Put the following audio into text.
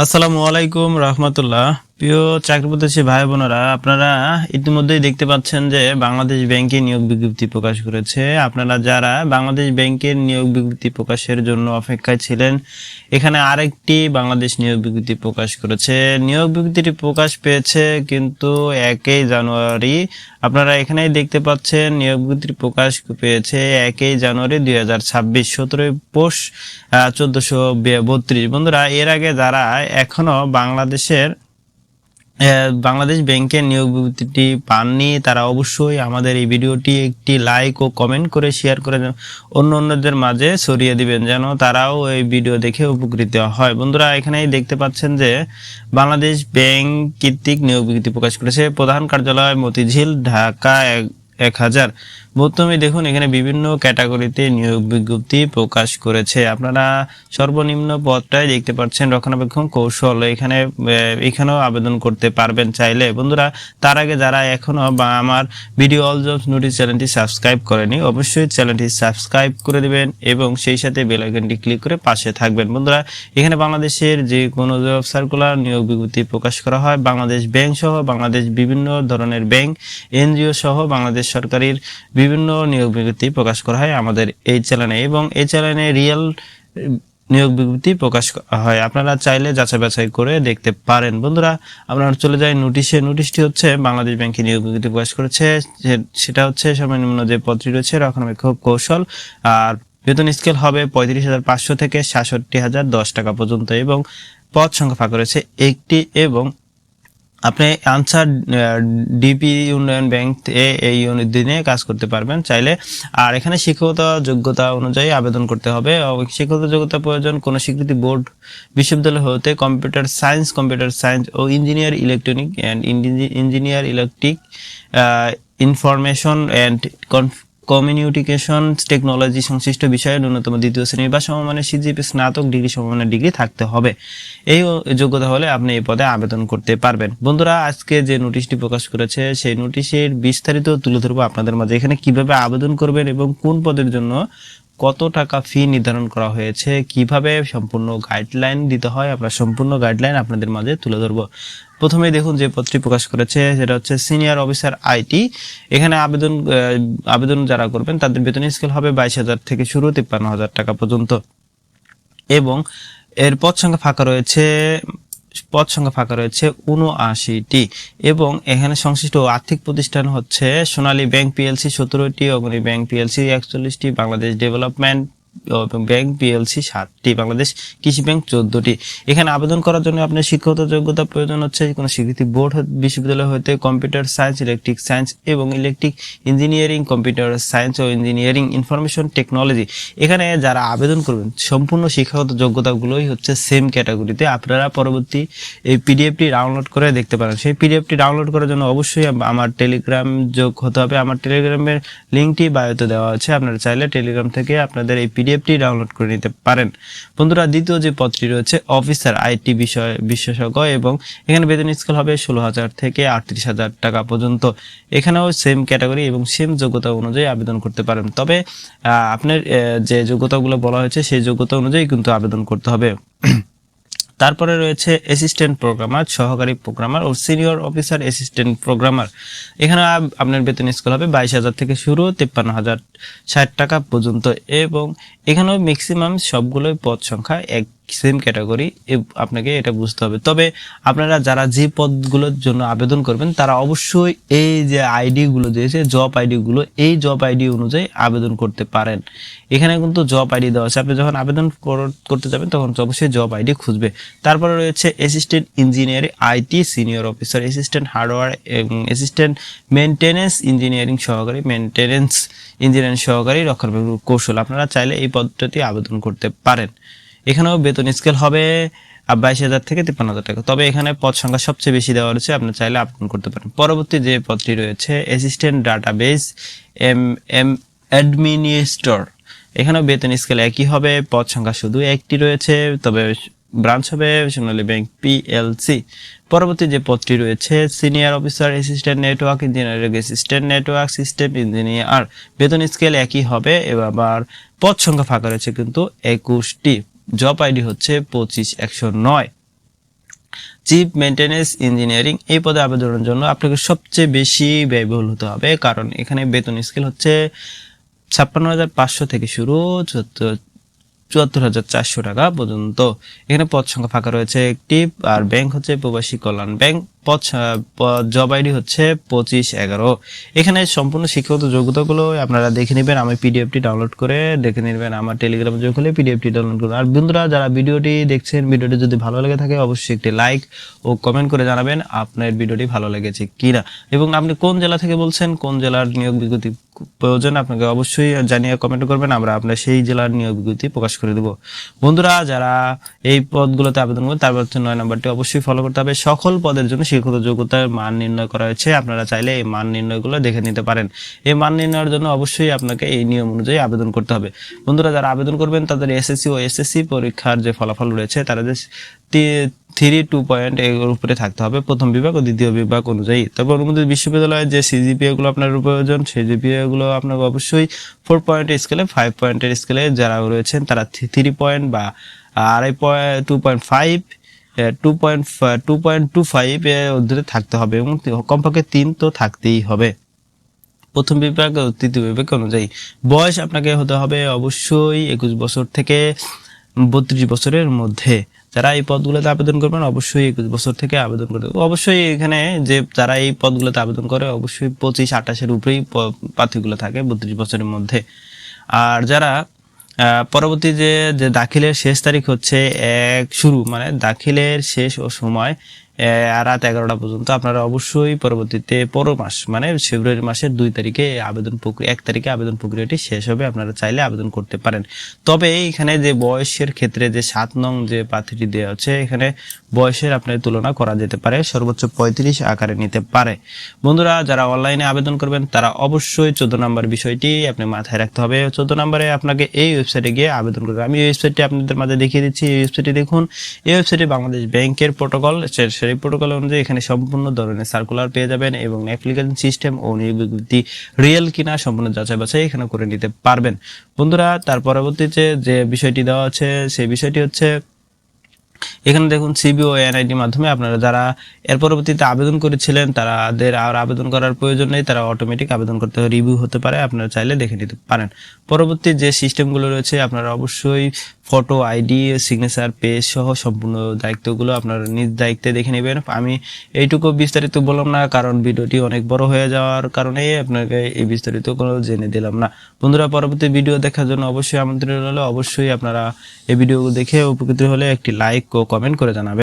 আসসালামু আলাইকুম রহমতুল্লাহ। প্রিয় চাকরিপ্রত্যাশী ভাই বোনেরা, আপনারা ইতিমধ্যেই দেখতে পাচ্ছেন যে বাংলাদেশ ব্যাংকে নিয়োগ বিজ্ঞপ্তি প্রকাশ করেছে। আপনারা যারা বাংলাদেশ ব্যাংকের নিয়োগ বিজ্ঞপ্তি প্রকাশের জন্য অপেক্ষায় ছিলেন, এখানে আরেকটি বাংলাদেশ নিয়োগ বিজ্ঞপ্তি প্রকাশ করেছে। নিয়োগ বিজ্ঞপ্তিটি প্রকাশ পেয়েছে কিন্তু 1 জানুয়ারি। আপনারা এখানেই দেখতে পাচ্ছেন নিয়োগ বিজ্ঞপ্তি প্রকাশ পেয়েছে 1 জানুয়ারি 2026, 17 পৌষ 1432। বন্ধুরা, এর আগে যারা এখনো বাংলাদেশ ব্যাংকের নিয়োগ বিজ্ঞপ্তিটি পাননি, তারা অবশ্যই আমাদের এই ভিডিওটি একটি লাইক ও কমেন্ট করে শেয়ার করে অন্যদের মাঝে ছড়িয়ে দিবেন, যেন তারাও এই ভিডিও দেখে উপকৃত হয়। বন্ধুরা, এখানেই দেখতে পাচ্ছেন যে বাংলাদেশ ব্যাংক কর্তৃক নিয়োগ বিজ্ঞপ্তি প্রকাশ করেছে। প্রধান কার্যালয় মতিঝিল, ঢাকা 1000। প্রথমে দেখুন, এখানে বিভিন্ন ক্যাটাগরিতে নিয়োগ বিজ্ঞপ্তি প্রকাশ করেছে। আপনারা সর্বনিম্ন পদটাই দেখতে পাচ্ছেন রক্ষণাবেক্ষণ কৌশল। এখানেও আবেদন করতে পারবেন চাইলে। বন্ধুরা, তার আগে যারা এখনো আমার ভিডিও অল জবস নোটিশ চ্যানেলটি সাবস্ক্রাইব করেনি, অবশ্যই চ্যানেলটি সাবস্ক্রাইব করে দিবেন এবং সেই সাথে বেল আইকনটি ক্লিক করে পাশে থাকবেন। বন্ধুরা, এখানে বাংলাদেশের যে কোনো জব সার্কুলার নিয়োগ বিজ্ঞপ্তি প্রকাশ করা হয়। বাংলাদেশ ব্যাংক সহ বাংলাদেশ বিভিন্ন ধরনের ব্যাংক, এনজিও সহ বাংলাদেশ সরকারের বিভিন্ন নিয়োগ বিজ্ঞপ্তি প্রকাশ করা হয় আমাদের এই চ্যানেলে, এবং এই চ্যানেলে রিয়েল নিয়োগ বিজ্ঞপ্তি প্রকাশ হয়। আপনারা চাইলে যাচাই বাছাই করে দেখতে পারেন। বন্ধুরা, আপনারা চলে যায় নোটিশে। নোটিশটি হচ্ছে বাংলাদেশ ব্যাংকে নিয়োগ বিজ্ঞপ্তি প্রকাশ করেছে। সেটা হচ্ছে সর্বনিম্ন যে পদটি রয়েছে রক্ষণাবেক্ষক কৌশল, আর বেতন স্কেল হবে 35,500 থেকে 66,010 টাকা পর্যন্ত, এবং পদ সংখ্যা ফাঁকা রয়েছে একটি। এবং আপনি আনসার ডিপি উন্নয়ন ব্যাংক এই দিনে কাজ করতে পারবেন চাইলে। আর এখানে শিক্ষাগত যোগ্যতা অনুযায়ী আবেদন করতে হবে। শিক্ষাগত যোগ্যতা প্রয়োজন কোনো স্বীকৃতি বোর্ড বিশ্ববিদ্যালয় হতে কম্পিউটার সায়েন্স ও engineer electronic and engineer electric information and communication technology সংশ্লিষ্ট বিষয়ে ন্যূনতম 2য় শ্রেণী বা সমমানের সিজিপিএ স্নাতক ডিগ্রি সমমানের ডিগ্রি থাকতে হবে। এই যোগ্যতা হলে আপনি এই পদে আবেদন করতে পারবেন। বন্ধুরা, আজকে যে নোটিশটি প্রকাশ করেছে সেই নোটিশের বিস্তারিত তুলে ধরবো আপনাদের মাঝে। এখানে কিভাবে আবেদন করবেন এবং কোন পদের জন্য কত টাকা ফি নির্ধারণ করা হয়েছে, কিভাবে সম্পূর্ণ গাইডলাইন দিতে হয়, আমরা সম্পূর্ণ গাইডলাইন আপনাদের মাঝে তুলে ধরবো। প্রথমে দেখুন, যে পদটি প্রকাশ করেছে সেটা হচ্ছে সিনিয়র অফিসার আইটি। এখানে আবেদন যারা করবেন তাদের বেতন স্কেল হবে 22,000 থেকে শুরু 53,000 টাকা পর্যন্ত, এবং এর পদ সংখ্যা ফাঁকা রয়েছে 79টি, এবং এখানে সংশ্লিষ্ট আর্থিক প্রতিষ্ঠান হচ্ছে সোনালী ব্যাংক পিএলসি 17টি, অগ্রণী ব্যাংক পিএলসি 41টি, বাংলাদেশ ডেভেলপমেন্ট ব্যাংক পিএলসি 7টি, বাংলাদেশ কৃষি ব্যাংক 14টি। এখানে আবেদন করার জন্য আপনার শিক্ষাগত যোগ্যতা প্রয়োজন হচ্ছে কোনো স্বীকৃতি বোর্ড বিশ্ববিদ্যালয় হতে কম্পিউটার সায়েন্স, ইলেকট্রিক সায়েন্স এবং ইলেকট্রিক ইঞ্জিনিয়ারিং, কম্পিউটার সায়েন্স ও ইঞ্জিনিয়ারিং ইনফরমেশন টেকনোলজি। এখানে যারা আবেদন করবেন সম্পূর্ণ শিক্ষাগত যোগ্যতাগুলোই হচ্ছে সেম ক্যাটাগরিতে। আপনারা পরবর্তী এই পিডিএফটি ডাউনলোড করে দেখতে পারেন। সেই পিডিএফটি ডাউনলোড করার জন্য অবশ্যই আমার টেলিগ্রাম যোগ হতে হবে। আমার টেলিগ্রামের লিঙ্কটি বায়োতে দেওয়া আছে, আপনারা চাইলে টেলিগ্রাম থেকে আপনাদের এই পিডিএফটি ডাউনলোড করে নিতে পারেন। বন্ধুরা, দ্বিতীয় যে পদটি রয়েছে অফিসার আইটি বিশেষজ্ঞ, এবং এখানে বেতন স্কেল হবে 16,000 থেকে 38,000 টাকা পর্যন্ত। এখানেও সেম ক্যাটাগরি এবং সেম যোগ্যতা অনুযায়ী আবেদন করতে পারেন। তবে আপনার যে যোগ্যতাগুলো বলা হয়েছে সেই যোগ্যতা অনুযায়ী কিন্তু আবেদন করতে হবে। তারপরে রয়েছে অ্যাসিস্ট্যান্ট প্রোগ্রামার, সহকারী প্রোগ্রামার ও সিনিয়র অফিসার অ্যাসিস্ট্যান্ট প্রোগ্রামার। এখানে আপনার বেতন স্কেল হবে 22,000 থেকে শুরু 53,060 টাকা পর্যন্ত, এবং এখানেও ম্যাক্সিমাম সবগুলোই পদ সংখ্যা এক সেম ক্যাটাগরি, আপনাকে এটা বুঝতে হবে। তবে আপনারা যারা যে পদগুলোর জন্য আবেদন করবেন তারা অবশ্যই এই যে আইডিগুলো দিয়েছে জব আইডিগুলো, এই জব আইডি অনুযায়ী আবেদন করতে পারেন। এখানে কিন্তু জব আইডি দেওয়া আছে, আপনি যখন আবেদন করতে যাবেন তখন অবশ্যই জব আইডি খুঁজবে। তারপরে রয়েছে assistant engineering IT senior officer, assistant hardware এবং অ্যাসিস্ট্যান্ট মেনটেন্যান্স ইঞ্জিনিয়ারিং সহকারী, মেনটেন্যান্স ইঞ্জিনিয়ারিং সহকারী রক্ষণাবেক্ষণ কৌশল। আপনারা চাইলে এই পদটি আবেদন করতে পারেন। এখানেও বেতন স্কেল হবে 22,000 থেকে 53,000 টাকা। তবে এখানে পদ সংখ্যা সবচেয়ে বেশি দেওয়া রয়েছে, আপনি চাইলে আবেদন করতে পারেন। পরবর্তী যে পদটি রয়েছে অ্যাসিস্ট্যান্ট ডাটাবেস অ্যাডমিনিস্ট্রেটর। এখানেও বেতন স্কেল একই হবে, পদ সংখ্যা শুধু একটি রয়েছে, তবে ব্রাঞ্চ হবে সোনালী ব্যাংক পিএলসি। পরবর্তী যে পদটি রয়েছে senior officer assistant network engineering assistant network system engineer, বেতন স্কেল একই হবে। এবার পদ সংখ্যা ফাঁকা রয়েছে কিন্তু 21টি, জব আইডি হচ্ছে 25,109। চিফ মেইনটেনেন্স ইঞ্জিনিয়ারিং এই পদে আবেদনের জন্য আপনাকে সবচেয়ে বেশি ব্যয়বহুল হতে হবে, কারণ এখানে বেতন স্কেল হচ্ছে 56,500 থেকে শুরু 74,400 টাকা পর্যন্ত। এখানে পদ সংখ্যা ফাঁকা রয়েছে একটি, আর ব্যাংক হচ্ছে প্রবাসী কল্যাণ ব্যাংক। জব আইডি হচ্ছে 2511। এখানে সম্পূর্ণ শিক্ষাগত যোগ্যতাগুলো আপনারা দেখে নেবেন। আমি পিডিএফটি ডাউনলোড করে দেখে নেবেন, আমার টেলিগ্রামে যোগ হলে পিডিএফটি ডাউনলোড করুন। আর বন্ধুরা যারা ভিডিওটি দেখছেন, ভিডিওটি যদি ভালো লেগে থাকে অবশ্যই একটি লাইক ও কমেন্ট করে জানাবেন আপনার ভিডিওটি ভালো লেগেছে কিনা, এবং আপনি কোন জেলা থেকে বলছেন, কোন জেলার নিয়োগ বিজ্ঞপ্তি প্রয়োজন আপনাকে অবশ্যই জানিয়ে কমেন্ট করবেন, আমরা আপনার সেই জেলার নিয়োগ বিজ্ঞপ্তি প্রকাশ করে দেব। বন্ধুরা যারা এই পদগুলোতে আবেদন করবেন তারপর হচ্ছে 9 নম্বরটি অবশ্যই ফলো করতে হবে। সকল পদের জন্য শিক্ষাগত যোগ্যতার মান নির্ণয় করা হয়েছে, আপনারা চাইলে এই মান নির্ণয়গুলো দেখে নিতে পারেন। এই মান নির্ণয়ের জন্য অবশ্যই আপনাকে এই নিয়ম অনুযায়ী আবেদন করতে হবে। বন্ধুরা যারা আবেদন করবেন তাদের এসএসসি ও এসএসসি পরীক্ষার যে ফলাফল রয়েছে তারা 3-2 পয়েন্ট এর উপরে থাকতে হবে প্রথম বিভাগ ও দ্বিতীয় বিভাগ অনুযায়ী। তারপর অনুমোদিত বিশ্ববিদ্যালয়ের যে সিজিপিএ গুলো আপনার প্রয়োজন, সিজিপিএ গুলো আপনাকে অবশ্যই 4 পয়েন্টের স্কেলে, 5 পয়েন্টের স্কেলে যারা রয়েছেন তারা 3 পয়েন্ট বা 2.5 2.25 এর অধ্যে থাকতে হবে, এবং কমপক্ষে 3 তো থাকতেই হবে প্রথম বিভাগ ও তৃতীয় বিভাগ অনুযায়ী। বয়স আপনাকে হতে হবে অবশ্যই 21 বছর থেকে 32 বছরের মধ্যে। যারা এই পদগুলোতে আবেদন করবেন অবশ্যই 21 বছর থেকে আবেদন করতে হবে। অবশ্যই এখানে যে যারা এই পদগুলোতে আবেদন করে অবশ্যই 25-28 উপরেই প্রার্থীগুলো থাকে 32 বছরের মধ্যে। আর যারা পরবর্তী যে দাখিলের শেষ তারিখ হচ্ছে মানে দাখিলের শেষ ও সময় রাত 11টা পর্যন্ত, আপনারা অবশ্যই পরবর্তীতে পরের মাস মানে ফেব্রুয়ারি মাসের 2 তারিখে আবেদন প্রক্রিয়া 1 তারিখে আবেদন প্রক্রিয়াটি শেষ হবে, আপনারা চাইলে আবেদন করতে পারেন। তবে এখানে যে বয়সের ক্ষেত্রে যে 7 নং যে প্রার্থীটি দেওয়া হচ্ছে এখানে বয়সের আপনার তুলনা করা যেতে পারে, সর্বোচ্চ 35 আকারে নিতে পারে। বন্ধুরা যারা অনলাইনে আবেদন করবেন তারা অবশ্যই 14 নম্বর বিষয়টি আপনি মাথায় রাখতে হবে। 14 নম্বরে আপনাকে এই ওয়েবসাইটে গিয়ে আবেদন করতে হবে। আমি এই ওয়েবসাইটটি আপনাদের মাঝে দেখিয়ে দিচ্ছি। এই ওয়েবসাইটটি দেখুন, এই ওয়েবসাইটে বাংলাদেশ ব্যাংকের প্রোটোকল, সেই প্রোটোকল অনুযায়ী এখানে সম্পূর্ণ ধরনের সার্কুলার পেয়ে যাবেন, এবং অ্যাপ্লিকেশন সিস্টেম ও নিয়োগ বিজ্ঞপ্তি রিয়েল কিনা সম্পূর্ণ যাচাই বাছাই এখানে করে নিতে পারবেন। বন্ধুরা তার পরবর্তীতে যে বিষয়টি দেওয়া আছে সেই বিষয়টি হচ্ছে এখানে দেখুন সিবি ও এনআইডির মাধ্যমে আপনারা যারা এর পরবর্তীতে আবেদন করেছিলেন তাদের আর আবেদন করার প্রয়োজন নেই, তারা অটোমেটিক আবেদন করতে রিভিউ হতে পারে, আপনারা চাইলে দেখে নিতে পারেন। পরবর্তী যে সিস্টেমগুলো রয়েছে আপনারা অবশ্যই ফটো, আইডি, সিগনেচার পেজ সহ সম্পূর্ণ দায়িত্বগুলো আপনারা নিজ দায়িত্বে দেখে নেবেন। আমি এইটুকু বিস্তারিত বললাম না, কারণ ভিডিওটি অনেক বড় হয়ে যাওয়ার কারণে আপনাকে এই বিস্তারিত কোনো জেনে দিলাম না। বন্ধুরা পরবর্তী ভিডিও দেখার জন্য অবশ্যই আমন্ত্রণ রইল। অবশ্যই আপনারা এই ভিডিও দেখে উপকৃত হলে একটি লাইক ও কমেন্ট করে জানাবেন।